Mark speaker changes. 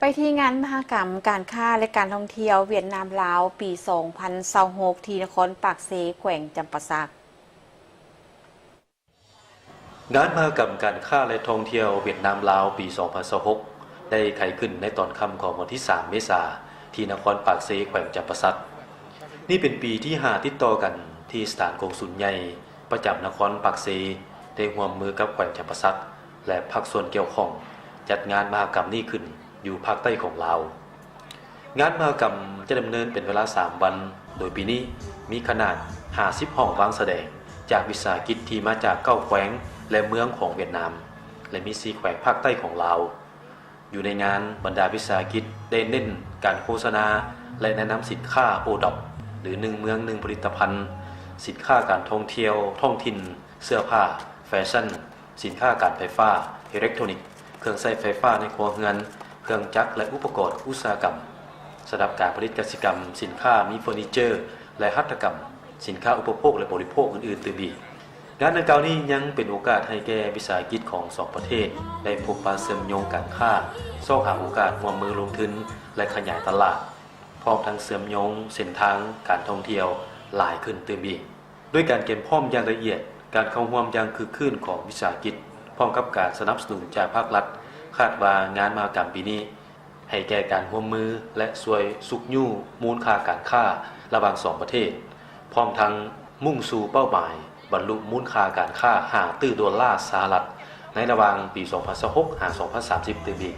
Speaker 1: ไปที่งานมหกรรมการค้าและการท่องเที่ยวเวียดนามลาวปี2026ที่นครปากเซแขวงจำปาสัก
Speaker 2: งานมหกรรมการค้าและท่องเที่ยวเวียดนามลาวปี2026ได้ไขขึ้นในตอนค่ำของวันที่3เมษายนที่นครปากเซแขวงจำปาสักนี่เป็นปีที่5ติดต่อกันที่สถานกงสุลใหญ่ประจำนครปากเซได้ร่วมมือกับแขวงจำปาสักและภาคส่วนเกี่ยวข้องจัดงานมหกรรมนี้ขึ้นอยู่ภาคใต้ของลาวงานมหกรรมจะดำเนินเป็นเวลา3วันโดยปีนี้มีขนาด50ห้องวางแสดงจากวิสาหกิจที่มาจาก9แขวงและเมืองของเวียดนามและมี4แขวงภาคใต้ของลาวอยู่ในงานบรรดาวิสาหกิจได้เน้นการโฆษณาและแนะนำสินค้าโอดอปหรือ1เมือง1ผลิตภัณฑ์สินค้าการท่องเที่ยวท้องถิ่นเสื้อผ้าแฟชั่นสินค้าการไฟฟ้าอิเล็กทรอนิกส์เครื่องใช้ไฟฟ้าในครัวเรือนเครื่องจักรและอุปกรณ์อุตสาหกรรมสำหรับการผลิตกสิกรรมสินค้ามีเฟอร์นิเจอร์และหัตถกรรมสินค้าอุปโภคและบริโภคอื่นๆตื่นบีงานดังกล่าวนี้ยังเป็นโอกาสให้แก่วิสาหกิจของ2ประเทศได้พบปะเสริมโยงการค้าสร้างหาโอกาสร่วมมือลงทุนและขยายตลาดพร้อมทั้งเสริมโยงเส้นทางการท่องเที่ยวหลายขึ้นตื่นบีด้วยการเก็บพร้อมอย่างละเอียดการเข้าร่วมอย่างคือคลื่นของวิสาหกิจพร้อมกับการสนับสนุนจากภาครัฐคาดว่างานมหกรรมปีนี้ให้แก่การร่วมมือและช่วยสุกยู่มูลค่าการค้าระหว่าง2ประเทศพร้อมทั้งมุ่งสู่เป้าหมายบรรลุมูลค่าการค้า$5 ตริลลิอนในระหว่างปี2026 ถึง 2030ตื่นบี